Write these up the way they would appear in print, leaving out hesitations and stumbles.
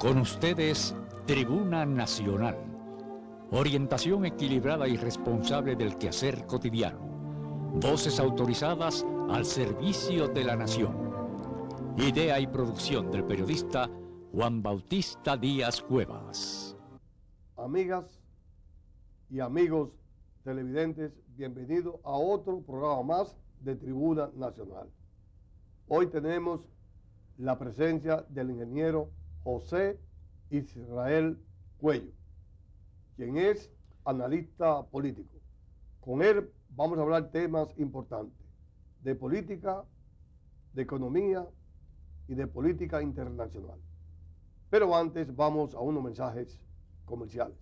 Con ustedes, Tribuna Nacional. Orientación equilibrada y responsable del quehacer cotidiano. Voces autorizadas al servicio de la nación. Idea y producción del periodista Juan Bautista Díaz Cuevas. Amigas y amigos televidentes, bienvenidos a otro programa más de Tribuna Nacional. Hoy tenemos la presencia del ingeniero José Israel Cuello, quien es analista político. Con él vamos a hablar temas importantes de política, de economía y de política internacional. Pero antes vamos a unos mensajes comerciales.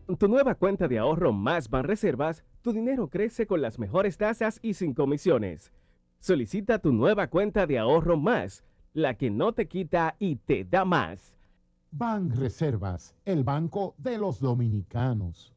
Con tu nueva cuenta de ahorro más Banreservas, tu dinero crece con las mejores tasas y sin comisiones. Solicita tu nueva cuenta de ahorro más, la que no te quita y te da más. Banreservas, el banco de los dominicanos.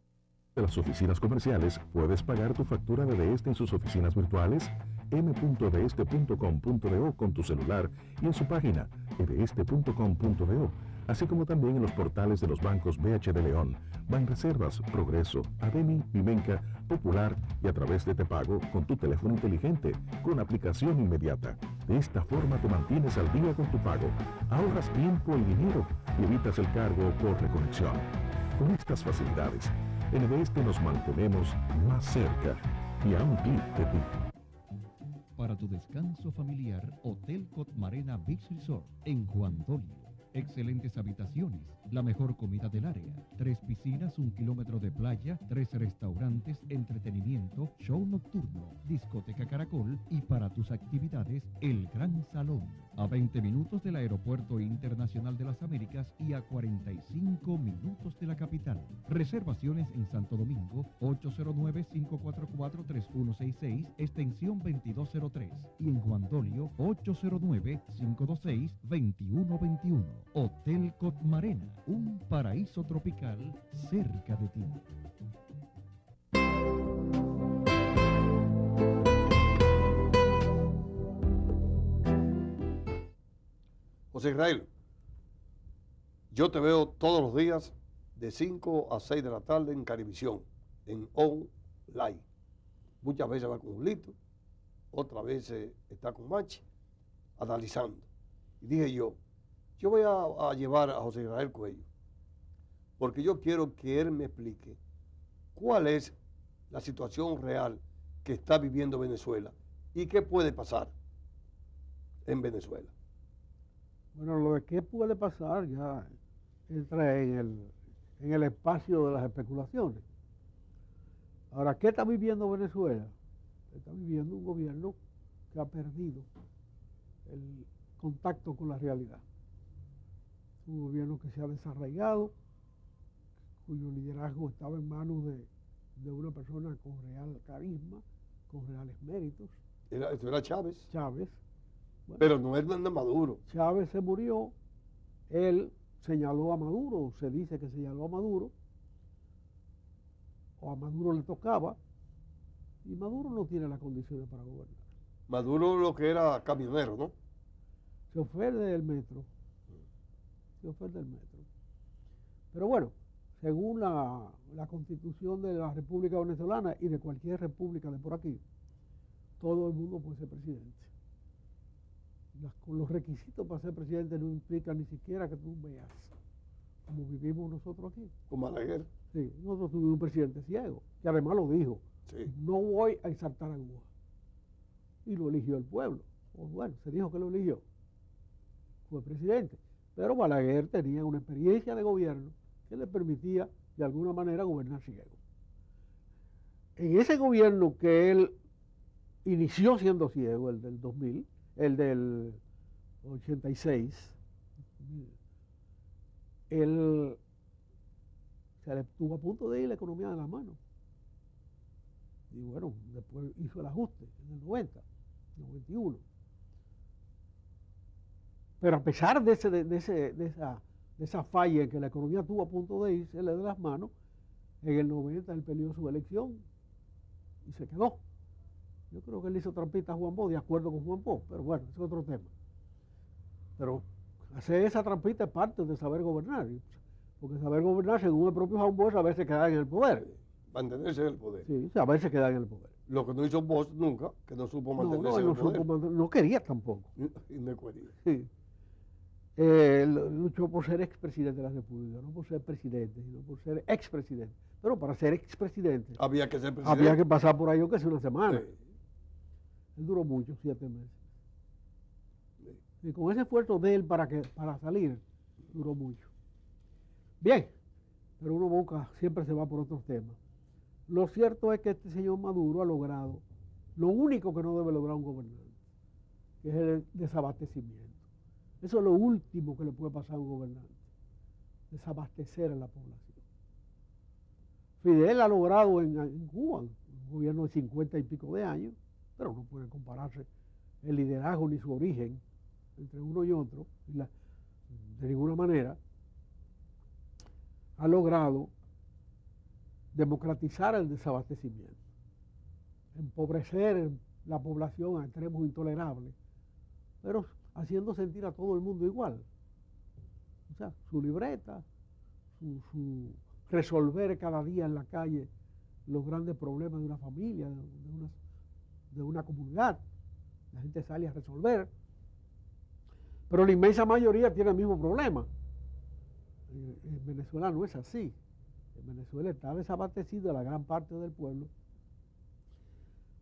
De las oficinas comerciales, puedes pagar tu factura de Deste en sus oficinas virtuales m.deste.com.do con tu celular y en su página edeste.com.do, así como también en los portales de los bancos BH de León, Banreservas, Progreso, Ademi, Vimenca, Popular y a través de Te Pago con tu teléfono inteligente, con aplicación inmediata. De esta forma te mantienes al día con tu pago, ahorras tiempo y dinero y evitas el cargo por reconexión. Con estas facilidades, en Deste nos mantenemos más cerca y a un clic de ti. Para tu descanso familiar, Hotel Cotmarena Beach Resort en Juan Dolio. Excelentes habitaciones, la mejor comida del área, 3 piscinas, 1 kilómetro de playa, 3 restaurantes, entretenimiento, show nocturno, discoteca Caracol y para tus actividades, el Gran Salón. A 20 minutos del Aeropuerto Internacional de las Américas y a 45 minutos de la capital. Reservaciones en Santo Domingo, 809-544-3166, extensión 2203. Y en Juan Dolio, 809-526-2121. Hotel Cotmarena, un paraíso tropical cerca de ti. José Israel, yo te veo todos los días de 5 a 6 de la tarde en Carivisión, en online. Muchas veces va con un Lito, otras veces está con Machi, analizando. Y dije yo voy a llevar a José Israel Cuello, porque yo quiero que él me explique cuál es la situación real que está viviendo Venezuela y qué puede pasar en Venezuela. Bueno, lo de qué puede pasar ya entra en el espacio de las especulaciones. Ahora, ¿qué está viviendo Venezuela? Está viviendo un gobierno que ha perdido el contacto con la realidad. Un gobierno que se ha desarraigado, cuyo liderazgo estaba en manos de una persona con real carisma, con reales méritos. Esto era Chávez. Chávez. Bueno, pero no es de Maduro. Chávez se murió, él señaló a Maduro, se dice que señaló a Maduro, o a Maduro le tocaba, y Maduro no tiene las condiciones para gobernar. Maduro lo que era camionero, ¿no? Chofer del metro. Chofer del metro. Pero bueno, según la Constitución de la República Venezolana y de cualquier república de por aquí, todo el mundo puede ser presidente. Los requisitos para ser presidente no implican ni siquiera que tú veas, como vivimos nosotros aquí. Como Balaguer. Sí, nosotros tuvimos un presidente ciego, que además lo dijo, sí. No voy a exaltar aguja. Y lo eligió el pueblo. O bueno, se dijo que lo eligió. Fue presidente. Pero Balaguer tenía una experiencia de gobierno que le permitía de alguna manera gobernar ciego. En ese gobierno que él inició siendo ciego, el del 2000, el del 86, él se le estuvo a punto de ir la economía de las manos. Y bueno, después hizo el ajuste en el 90, 91. Pero a pesar de esa falla en que la economía estuvo a punto de irse de las manos, en el 90 él peleó su elección y se quedó. Yo creo que él hizo trampita a Juan Bosch, de acuerdo con Juan Bosch, pero bueno, ese es otro tema. Pero hacer esa trampita es parte de saber gobernar, porque saber gobernar, según el propio Juan Bosch, a veces quedar en el poder. Mantenerse en el poder. Sí, a veces quedar en el poder. Lo que no hizo Bosch nunca, que no supo mantenerse en No, el poder. no quería tampoco. Y no quería. Sí. Él luchó por ser expresidente de la República, no por ser presidente, sino por ser expresidente. Pero para ser expresidente Había que ser presidente. había que pasar por ahí, aunque sea una semana. Sí. Él duró mucho, 7 meses. Y con ese esfuerzo de él para salir, duró mucho. Bien, pero uno busca, siempre se va por otros temas. Lo cierto es que este señor Maduro ha logrado lo único que no debe lograr un gobernante, que es el desabastecimiento. Eso es lo último que le puede pasar a un gobernante, desabastecer a la población. Fidel ha logrado en Cuba, un gobierno de 50 y pico de años, pero no puede compararse el liderazgo ni su origen entre uno y otro, de ninguna manera. Ha logrado democratizar el desabastecimiento, empobrecer la población a extremos intolerables, pero haciendo sentir a todo el mundo igual. O sea, su libreta, su resolver cada día en la calle los grandes problemas de una familia, de una comunidad. La gente sale a resolver, pero la inmensa mayoría tiene el mismo problema. En Venezuela no es así. En Venezuela está desabastecida la gran parte del pueblo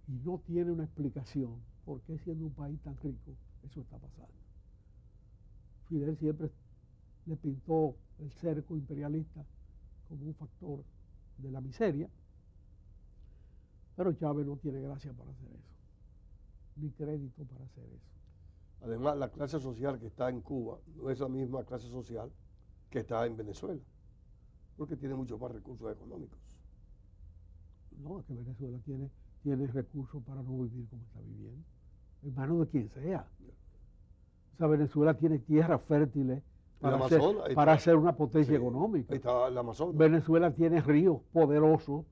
y no tiene una explicación por qué, siendo un país tan rico, eso está pasando. Fidel siempre le pintó el cerco imperialista como un factor de la miseria, pero Chávez no tiene gracia para hacer eso, ni crédito para hacer eso. Además, la clase social que está en Cuba no es la misma clase social que está en Venezuela, porque tiene muchos más recursos económicos. No, es que Venezuela tiene recursos para no vivir como está viviendo, en manos de quien sea. O sea, Venezuela tiene tierras fértiles para ser una potencia económica. Ahí está el Amazonas. Venezuela tiene ríos poderosos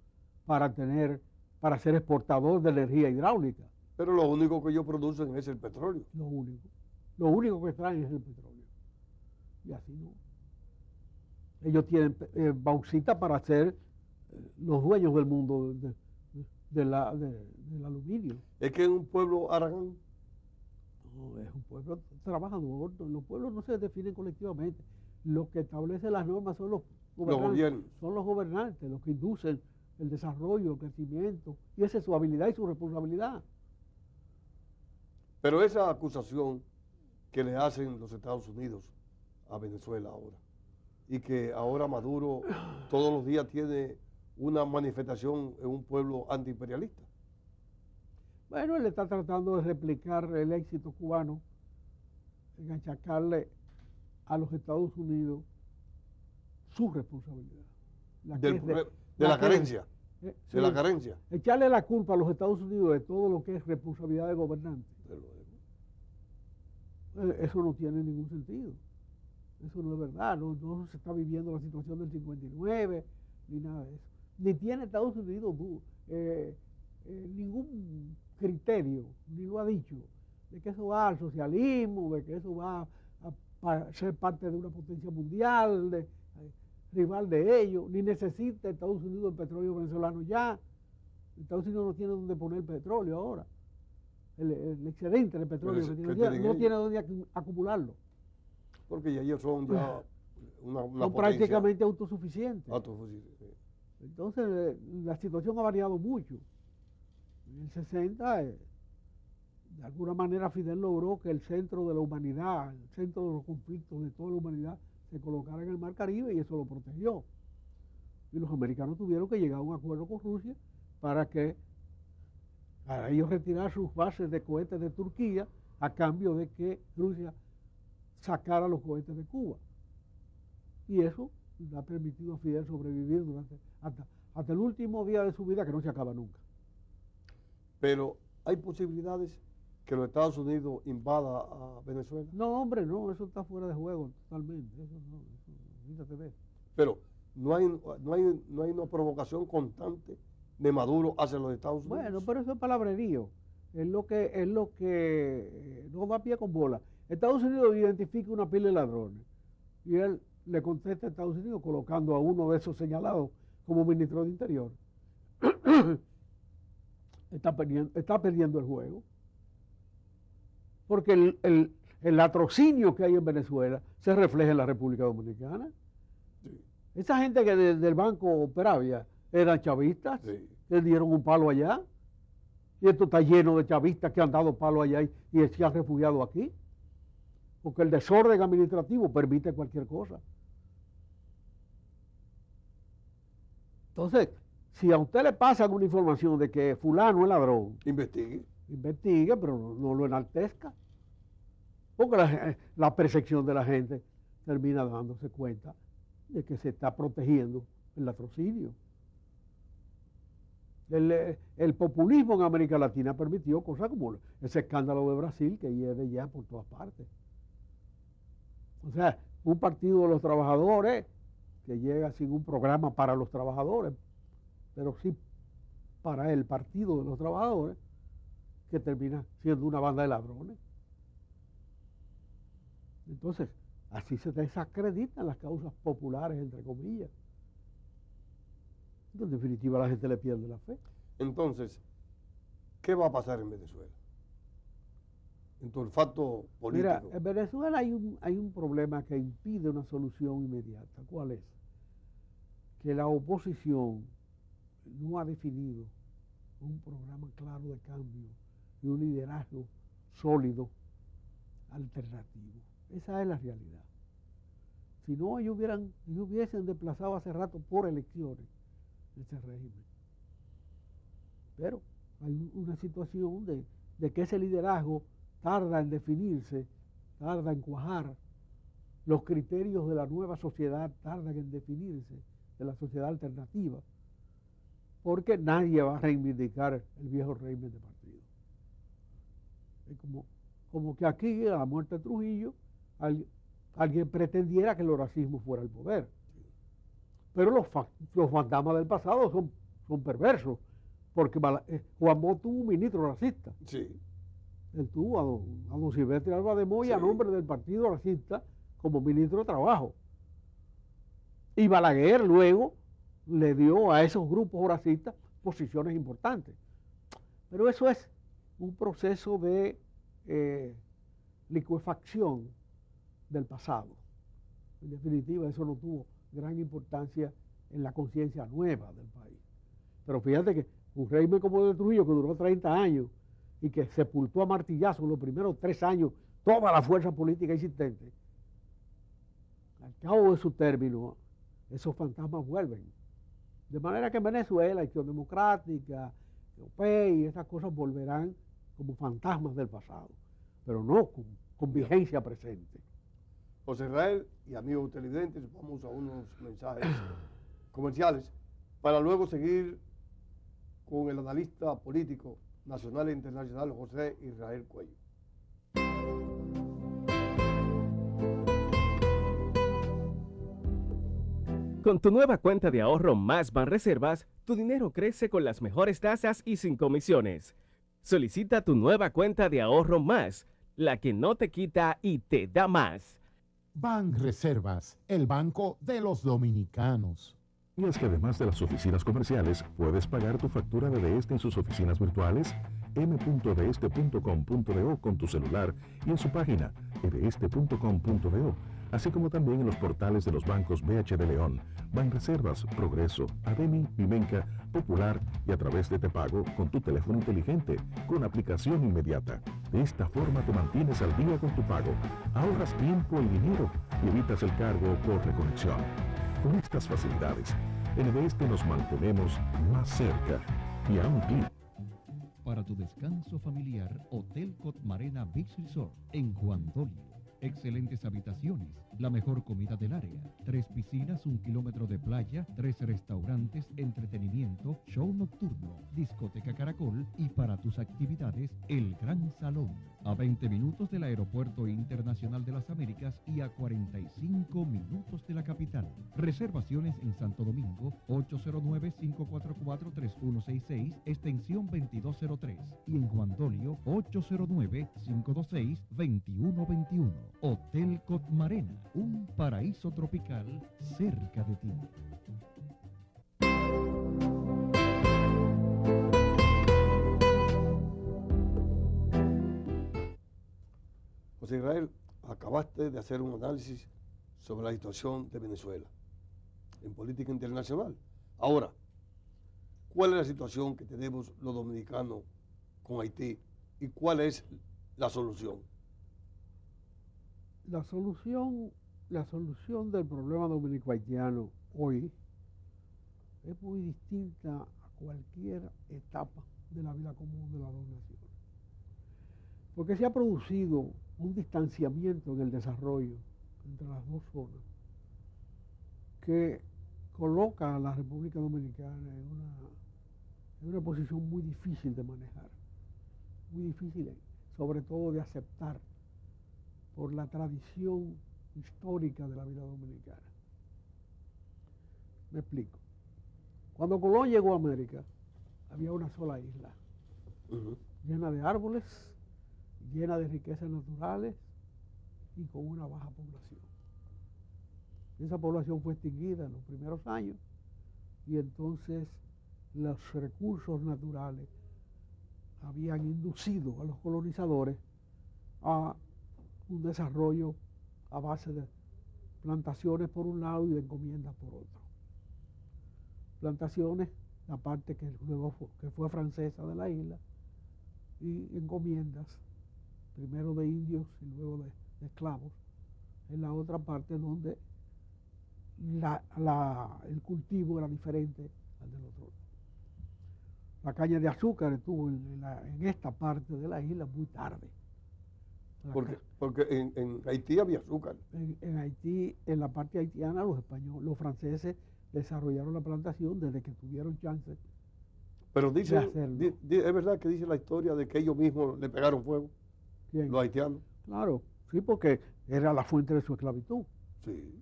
para ser exportador de energía hidráulica. Pero lo único que ellos producen es el petróleo. Lo único. Lo único que traen es el petróleo. Y así no. Ellos tienen bauxita para ser los dueños del mundo del aluminio. Es que es un pueblo Aragán. No, es un pueblo trabajador. Los pueblos no se definen colectivamente. Los que establecen las normas son los gobiernos. Son los gobernantes, los que inducen el desarrollo, el crecimiento. Y esa es su habilidad y su responsabilidad. Pero esa acusación que le hacen los Estados Unidos a Venezuela ahora, y que ahora Maduro todos los días tiene una manifestación en un pueblo antiimperialista. Bueno, él está tratando de replicar el éxito cubano en achacarle a los Estados Unidos su responsabilidad. De la carencia. Echarle la culpa a los Estados Unidos de todo lo que es responsabilidad del gobernante. Eso no tiene ningún sentido. Eso no es verdad. No se está viviendo la situación del 59, ni nada de eso. Ni tiene Estados Unidos ningún criterio, ni lo ha dicho, de que eso va al socialismo, de que eso va a ser parte de una potencia mundial, rival de ellos, ni necesita Estados Unidos el petróleo venezolano ya. Estados Unidos no tiene donde poner petróleo ahora. El excedente de petróleo no tiene donde acumularlo. Porque ya ellos son ya son prácticamente autosuficientes. Entonces la situación ha variado mucho. En el 60, de alguna manera Fidel logró que el centro de la humanidad, el centro de los conflictos de toda la humanidad, se colocara en el Mar Caribe y eso lo protegió. Y los americanos tuvieron que llegar a un acuerdo con Rusia para ellos retirar sus bases de cohetes de Turquía a cambio de que Rusia sacara los cohetes de Cuba. Y eso le ha permitido a Fidel sobrevivir hasta el último día de su vida, que no se acaba nunca. Pero hay posibilidades que los Estados Unidos invada a Venezuela. No, hombre, no, eso está fuera de juego totalmente. Eso fíjate de eso. Pero no hay una provocación constante de Maduro hacia los Estados Unidos. Bueno, pero eso es palabrerío. es lo que no da pie con bola. Estados Unidos identifica una pila de ladrones y él le contesta a Estados Unidos colocando a uno de esos señalados como ministro de Interior. Está perdiendo el juego. Porque el latrocinio que hay en Venezuela se refleja en la República Dominicana. Sí. Esa gente que del Banco Peravia eran chavistas, Sí. le dieron un palo allá. Y esto está lleno de chavistas que han dado palo allá y se han refugiado aquí. Porque el desorden administrativo permite cualquier cosa. Entonces, si a usted le pasan una información de que fulano es ladrón, Investigue. investigue, pero no lo enaltezca. Porque la percepción de la gente termina dándose cuenta de que se está protegiendo el latrocinio. El populismo en América Latina permitió cosas como ese escándalo de Brasil que hiede ya por todas partes. O sea, un partido de los trabajadores que llega sin un programa para los trabajadores, pero sí para el partido de los trabajadores, que termina siendo una banda de ladrones. Entonces, así se desacreditan las causas populares, entre comillas. En definitiva, la gente le pierde la fe. Entonces, ¿qué va a pasar en Venezuela? En tu olfato político. Mira, en Venezuela hay un problema que impide una solución inmediata. ¿Cuál es? Que la oposición no ha definido un programa claro de cambio y un liderazgo sólido, alternativo. Esa es la realidad. Si no, ellos hubiesen desplazado hace rato por elecciones ese régimen. Pero hay una situación de que ese liderazgo tarda en definirse, tarda en cuajar. Los criterios de la nueva sociedad tardan en definirse, de la sociedad alternativa, porque nadie va a reivindicar el viejo régimen de partido. Es como que aquí, a la muerte de Trujillo, alguien pretendiera que el racismo fuera el poder. Pero los fantasmas del pasado son perversos, porque Juan Bosch tuvo un ministro racista. Sí. Él tuvo a don Silvestre Alba de Moya, Sí. a nombre del Partido Racista, como ministro de Trabajo. Y Balaguer luego le dio a esos grupos racistas posiciones importantes. Pero eso es un proceso de licuefacción del pasado. En definitiva, eso no tuvo gran importancia en la conciencia nueva del país. Pero fíjate que un régimen como el de Trujillo, que duró 30 años y que sepultó a martillazos en los primeros 3 años toda la fuerza política existente, al cabo de su término, esos fantasmas vuelven. De manera que en Venezuela, Acción Democrática, OPEI, esas cosas volverán como fantasmas del pasado, pero no con vigencia presente. José Israel y amigos televidentes, vamos a unos mensajes comerciales para luego seguir con el analista político nacional e internacional José Israel Cuello. Con tu nueva cuenta de ahorro Más Banreservas, tu dinero crece con las mejores tasas y sin comisiones. Solicita tu nueva cuenta de ahorro Más, la que no te quita y te da más. Banreservas, el banco de los dominicanos. Y es que además de las oficinas comerciales, puedes pagar tu factura de Deste en sus oficinas virtuales m.deste.com.do con tu celular y en su página edeste.com.do, así como también en los portales de los bancos BH de León, Banreservas, Progreso, Ademi, Vimenca, Popular y a través de Te Pago con tu teléfono inteligente, con aplicación inmediata. De esta forma te mantienes al día con tu pago, ahorras tiempo y dinero y evitas el cargo por reconexión. Con estas facilidades, en Edeste nos mantenemos más cerca y a un clic. Para tu descanso familiar, Hotel Cotmarena Beach Resort en Juan Dolio. Excelentes habitaciones, la mejor comida del área, 3 piscinas, 1 kilómetro de playa, 3 restaurantes, entretenimiento, show nocturno, discoteca Caracol y para tu sus actividades el Gran Salón, a 20 minutos del Aeropuerto Internacional de las Américas y a 45 minutos de la capital. Reservaciones en Santo Domingo, 809-544-3166, extensión 2203. Y en Juan Dolio, 809-526-2121. Hotel Cotmarena, un paraíso tropical cerca de ti. José Israel, acabaste de hacer un análisis sobre la situación de Venezuela en política internacional. Ahora, ¿cuál es la situación que tenemos los dominicanos con Haití y cuál es la solución? La solución del problema dominico-haitiano hoy es muy distinta a cualquier etapa de la vida común de las dos naciones. Porque se ha producido un distanciamiento en el desarrollo entre las dos zonas que coloca a la República Dominicana en una posición muy difícil de manejar, muy difícil sobre todo de aceptar por la tradición histórica de la vida dominicana. Me explico. Cuando Colón llegó a América, había una sola isla, llena de árboles, llena de riquezas naturales y con una baja población. Esa población fue extinguida en los primeros años y entonces los recursos naturales habían inducido a los colonizadores a un desarrollo a base de plantaciones por un lado y de encomiendas por otro. Plantaciones, la parte que luego fue francesa de la isla, y encomiendas, primero de indios y luego de esclavos, en la otra parte donde el cultivo era diferente al del otro. La caña de azúcar estuvo en esta parte de la isla muy tarde. Porque en Haití había azúcar. En Haití, en la parte haitiana, los franceses desarrollaron la plantación desde que tuvieron chance. Pero dice, es verdad que dice la historia de que ellos mismos le pegaron fuego. ¿Quién? Los haitianos. Claro, sí, porque era la fuente de su esclavitud. Sí.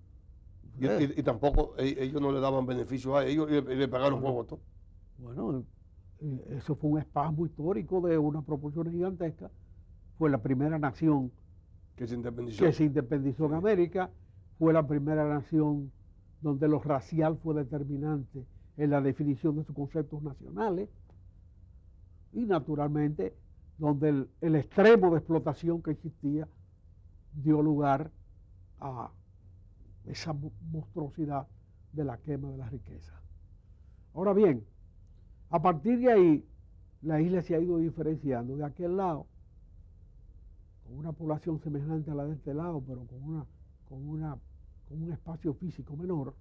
Y tampoco ellos no le daban beneficios a ellos y le pagaron fuego a todo. Bueno, eso fue un espasmo histórico de una proporción gigantesca. Fue la primera nación que se independizó en América. Fue la primera nación donde lo racial fue determinante en la definición de sus conceptos nacionales. Y naturalmente, donde el extremo de explotación que existía dio lugar a esa monstruosidad de la quema de la riqueza. Ahora bien, a partir de ahí, la isla se ha ido diferenciando. De aquel lado, con una población semejante a la de este lado, pero con un espacio físico menor,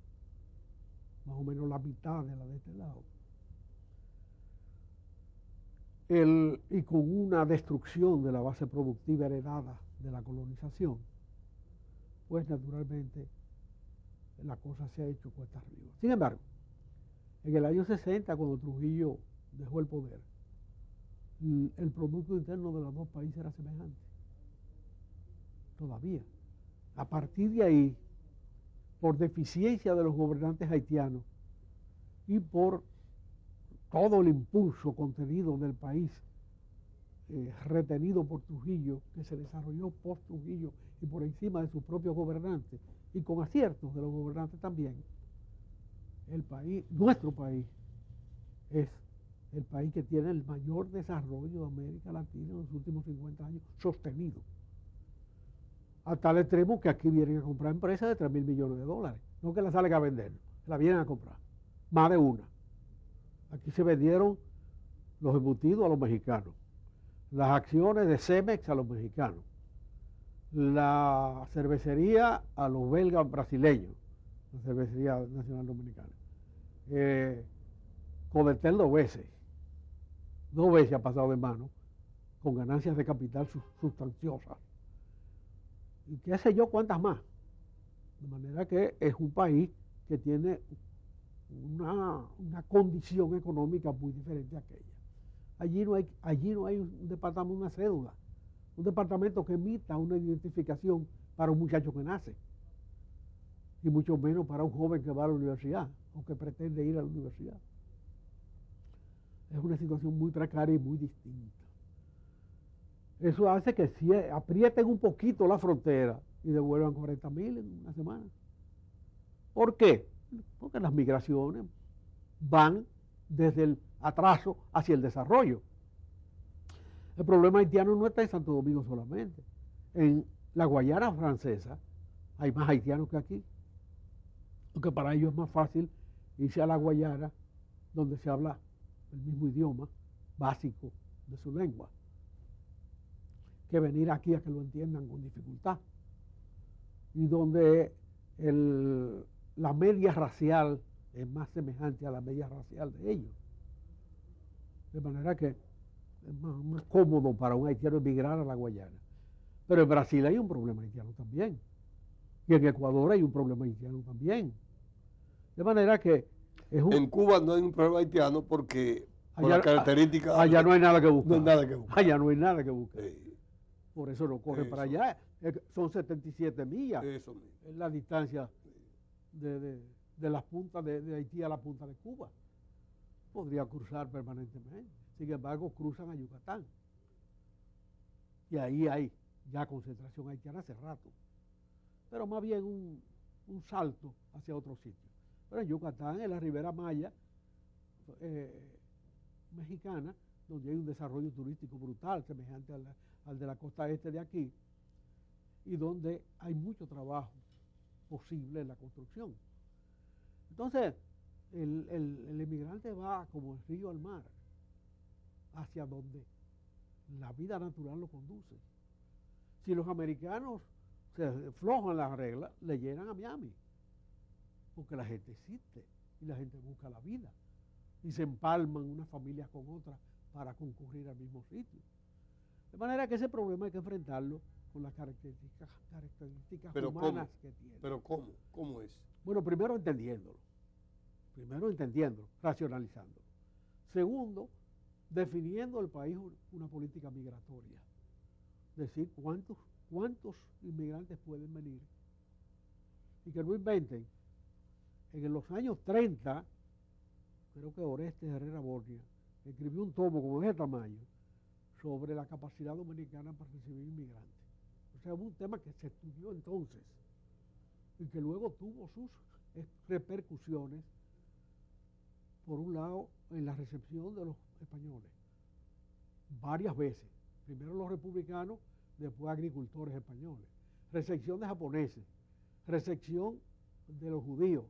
más o menos la mitad de la de este lado, y con una destrucción de la base productiva heredada de la colonización, pues naturalmente la cosa se ha hecho cuesta arriba. Sin embargo, en el año 60, cuando Trujillo dejó el poder, el Producto Interno de los dos países era semejante. Todavía. A partir de ahí, por deficiencia de los gobernantes haitianos y por todo el impulso contenido del país retenido por Trujillo, que se desarrolló post-Trujillo y por encima de sus propios gobernantes, y con aciertos de los gobernantes también, nuestro país, es el país que tiene el mayor desarrollo de América Latina en los últimos 50 años, sostenido. A tal extremo que aquí vienen a comprar empresas de 3.000 millones de dólares, no que la salen a vender, la vienen a comprar, más de una. Aquí se vendieron los embutidos a los mexicanos, las acciones de Cemex a los mexicanos, la cervecería a los belgas brasileños, la cervecería nacional dominicana. Codetel dos veces ha pasado de mano, con ganancias de capital sustanciosas. Y qué sé yo cuántas más. De manera que es un país que tiene una condición económica muy diferente a aquella. allí no hay un departamento, una cédula, un departamento que emita una identificación para un muchacho que nace, y mucho menos para un joven que va a la universidad o que pretende ir a la universidad. Es una situación muy precaria y muy distinta. Eso hace que si aprieten un poquito la frontera y devuelvan 40.000 en una semana. ¿Por qué? Porque las migraciones van desde el atraso hacia el desarrollo. El problema haitiano no está en Santo Domingo solamente. En la Guayana francesa hay más haitianos que aquí. Porque para ellos es más fácil irse a la Guayana, donde se habla el mismo idioma básico de su lengua, que venir aquí a que lo entiendan con dificultad. Y donde la media racial es más semejante a la media racial de ellos. De manera que es más cómodo para un haitiano emigrar a la Guayana. Pero en Brasil hay un problema haitiano también. Y en Ecuador hay un problema haitiano también. De manera que en Cuba no hay un problema haitiano porque por allá, las características... allá no hay nada que buscar. No hay nada que buscar. Allá no hay nada que buscar. Sí. Por eso no corre para Eso. allá. Son 77 millas. Eso mismo. Es la distancia de las puntas de Haití a la punta de Cuba. Podría cruzar permanentemente. Sin embargo, cruzan a Yucatán. Y ahí hay ya concentración haitiana hace rato. Pero más bien un salto hacia otro sitio. Pero en Yucatán, en la Ribera Maya mexicana, donde hay un desarrollo turístico brutal, semejante al de la costa este de aquí, y donde hay mucho trabajo posible en la construcción. Entonces, el emigrante va como el río al mar, hacia donde la vida natural lo conduce. Si los americanos se flojan las reglas, le llenan a Miami, porque la gente existe y la gente busca la vida y se empalman unas familias con otras para concurrir al mismo sitio. De manera que ese problema hay que enfrentarlo con las características Pero humanas ¿cómo? que tiene. Pero ¿cómo? ¿Cómo es? Bueno, primero entendiéndolo, racionalizándolo. Segundo, definiendo el país una política migratoria. Es decir, cuántos inmigrantes pueden venir. Y que no inventen. En los años 30, creo que Orestes Herrera Borgia escribió un tomo como de ese tamaño sobre la capacidad dominicana para recibir inmigrantes. O sea, un tema que se estudió entonces y que luego tuvo sus repercusiones, por un lado, en la recepción de los españoles, varias veces. Primero los republicanos, después agricultores españoles. Recepción de japoneses, recepción de los judíos,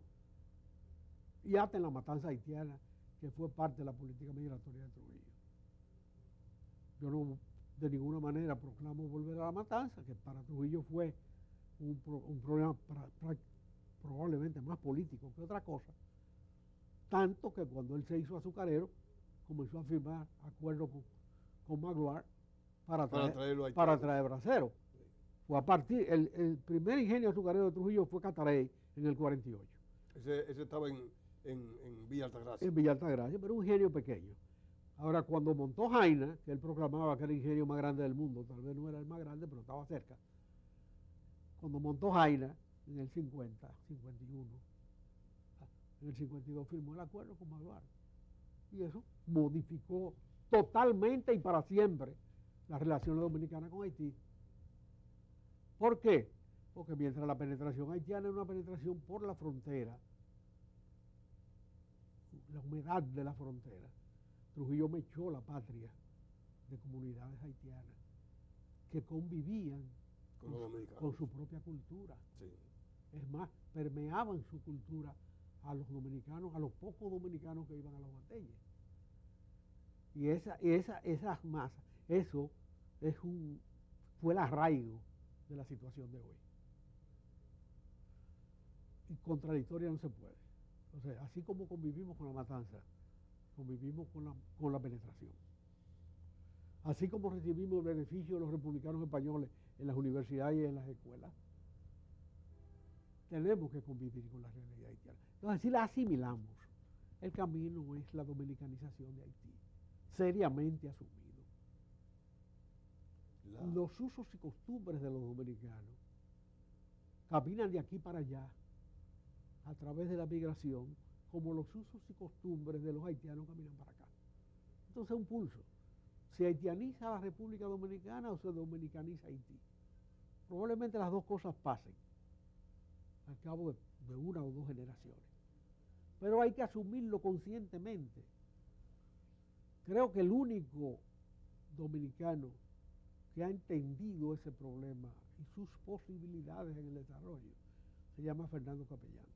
y hasta en la matanza haitiana, que fue parte de la política migratoria de Trujillo. Yo no de ninguna manera proclamo volver a la matanza, que para Trujillo fue un problema probablemente más político que otra cosa, tanto que cuando él se hizo azucarero, comenzó a firmar acuerdos con Magloire para traer bracero. Fue a partir, el primer ingenio azucarero de Trujillo fue Catarey en el 48. Ese estaba en Villa Altagracia. En Villa Altagracia, pero un ingenio pequeño. Ahora, cuando montó Jaina, que él proclamaba que era el ingenio más grande del mundo, tal vez no era el más grande, pero estaba cerca. Cuando montó Jaina, en el 50, 51, en el 52 firmó el acuerdo con Magloire. Y eso modificó totalmente y para siempre las relaciones dominicanas con Haití. ¿Por qué? Porque mientras la penetración haitiana es una penetración por la frontera, la humedad de la frontera, Trujillo mechó la patria de comunidades haitianas que convivían con su propia cultura. Sí. Es más, permeaban su cultura a los dominicanos, a los pocos dominicanos que iban a los batalles. Y esas masas, eso fue el arraigo de la situación de hoy. Y contradictoria no se puede. O sea, así como convivimos con la matanza, convivimos con la penetración. Así como recibimos el beneficio de los republicanos españoles en las universidades y en las escuelas, tenemos que convivir con la realidad haitiana. Entonces, si la asimilamos, el camino es la dominicanización de Haití. seriamente asumido. La- Los usos y costumbres de los dominicanos caminan de aquí para allá a través de la migración, como los usos y costumbres de los haitianos caminan para acá. Entonces es un pulso. ¿Se haitianiza la República Dominicana o se dominicaniza Haití? Probablemente las dos cosas pasen al cabo de una o dos generaciones. Pero hay que asumirlo conscientemente. Creo que el único dominicano que ha entendido ese problema y sus posibilidades en el desarrollo se llama Fernando Capellán,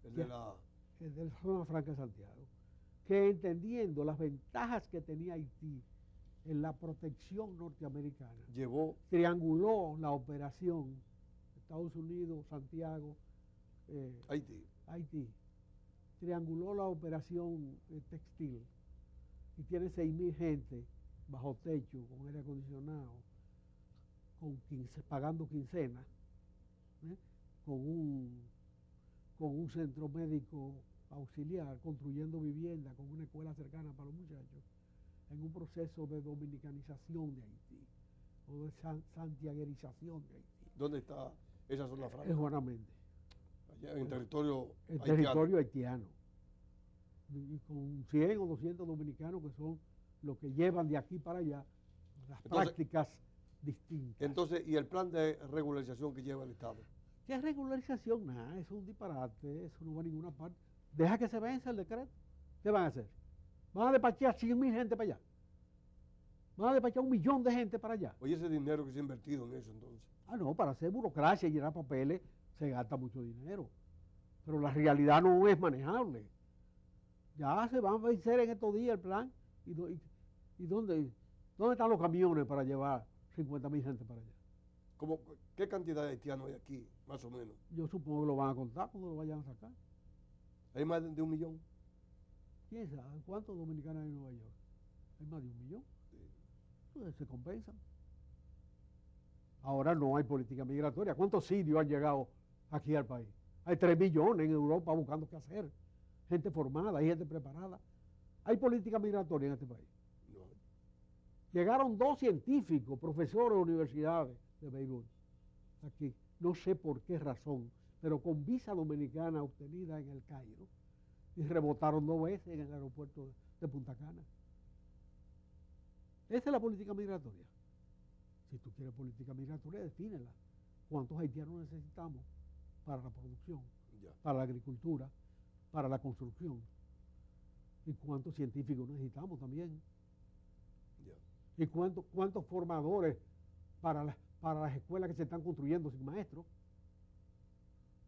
el de la, el de la zona franca de Santiago, que entendiendo las ventajas que tenía Haití en la protección norteamericana, llevó trianguló la operación Estados Unidos, Santiago, Haití. Haití, trianguló la operación textil y tiene 6.000 gente bajo techo, con aire acondicionado, pagando quincena, ¿eh? con un centro médico auxiliar, construyendo vivienda, con una escuela cercana para los muchachos, en un proceso de dominicanización de Haití, o de santiaguerización de Haití. ¿Dónde está esa zona franca? Es Juana Méndez, Allá en territorio el haitiano. territorio haitiano, y con 100 o 200 dominicanos que son los que llevan de aquí para allá las prácticas distintas. Entonces, ¿y el plan de regularización que lleva el Estado? ¿Qué regularización? Nada, eso es un disparate, eso no va a ninguna parte. Deja que se vence el decreto. ¿Qué van a hacer? Van a despachar 100.000 gente para allá. Van a despachar 1 millón de gente para allá. Oye, ese dinero que se ha invertido en eso entonces. Ah, no, para hacer burocracia y llenar papeles se gasta mucho dinero. Pero la realidad no es manejable. Ya se van a vencer en estos días el plan. ¿Y dónde están los camiones para llevar 50.000 gente para allá? ¿Qué cantidad de haitianos hay aquí, más o menos? Yo supongo que lo van a contar cuando lo vayan a sacar. ¿Hay más de 1 millón? ¿Quién sabe cuántos dominicanos hay en Nueva York? Hay más de 1 millón. Entonces se compensan. Ahora no hay política migratoria. ¿Cuántos sirios han llegado aquí al país? Hay 3 millones en Europa buscando qué hacer. Gente formada, hay gente preparada. ¿Hay política migratoria en este país? No. Llegaron 2 científicos, profesores de universidades de Beirut, aquí. No sé por qué razón, pero con visa dominicana obtenida en el Cairo, y rebotaron 2 veces en el aeropuerto de Punta Cana. Esa es la política migratoria. Si tú quieres política migratoria, defínela. ¿Cuántos haitianos necesitamos para la producción, Ya. para la agricultura, para la construcción? ¿Y cuántos científicos necesitamos también? Ya. ¿Y cuántos formadores para las escuelas que se están construyendo sin maestros?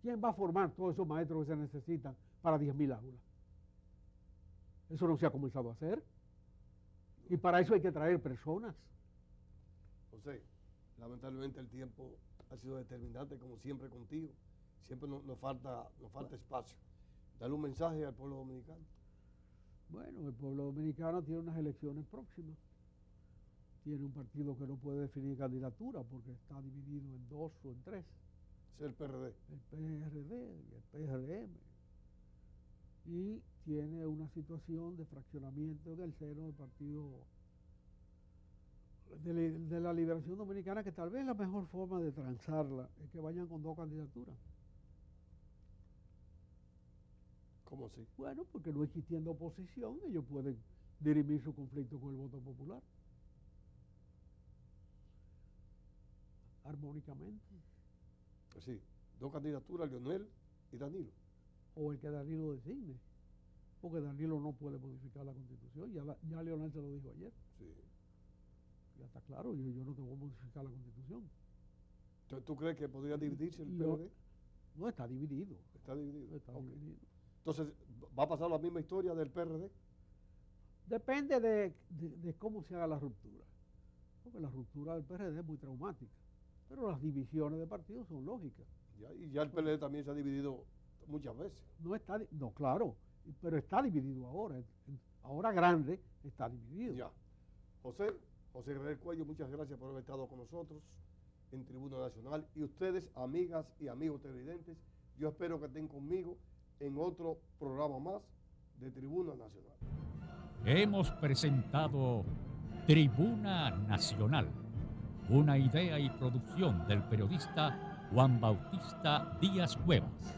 ¿Quién va a formar todos esos maestros que se necesitan para 10.000 aulas? Eso no se ha comenzado a hacer. Y para eso hay que traer personas. José, lamentablemente el tiempo ha sido determinante, como siempre contigo. Siempre nos falta espacio. Dale un mensaje al pueblo dominicano. Bueno, el pueblo dominicano tiene unas elecciones próximas. Tiene un partido que no puede definir candidatura porque está dividido en 2 o en 3. Es el PRD. El PRD y el PRM. Y tiene una situación de fraccionamiento en el seno del partido de la Liberación Dominicana, que tal vez la mejor forma de transarla es que vayan con 2 candidaturas. ¿Cómo así? Bueno, porque no existiendo oposición, ellos pueden dirimir su conflicto con el voto popular. Armónicamente. Sí, 2 candidaturas, Leonel y Danilo. O el que Danilo designe. Porque Danilo no puede modificar la Constitución. Ya Leonel se lo dijo ayer. Sí. Ya está claro, yo no tengo que modificar la Constitución. ¿Tú crees que podría dividirse el PRD? No, está dividido. Está dividido. Está Ok. dividido. Entonces, ¿va a pasar la misma historia del PRD? Depende de cómo se haga la ruptura. Porque la ruptura del PRD es muy traumática. Pero las divisiones de partidos son lógicas. Y ya el PLD también se ha dividido muchas veces. No, claro, pero está dividido ahora. Ahora grande está dividido. Ya. José Israel Cuello, muchas gracias por haber estado con nosotros en Tribuna Nacional. Y ustedes, amigas y amigos televidentes, yo espero que estén conmigo en otro programa más de Tribuna Nacional. Hemos presentado Tribuna Nacional, una idea y producción del periodista Juan Bautista Díaz Cuevas.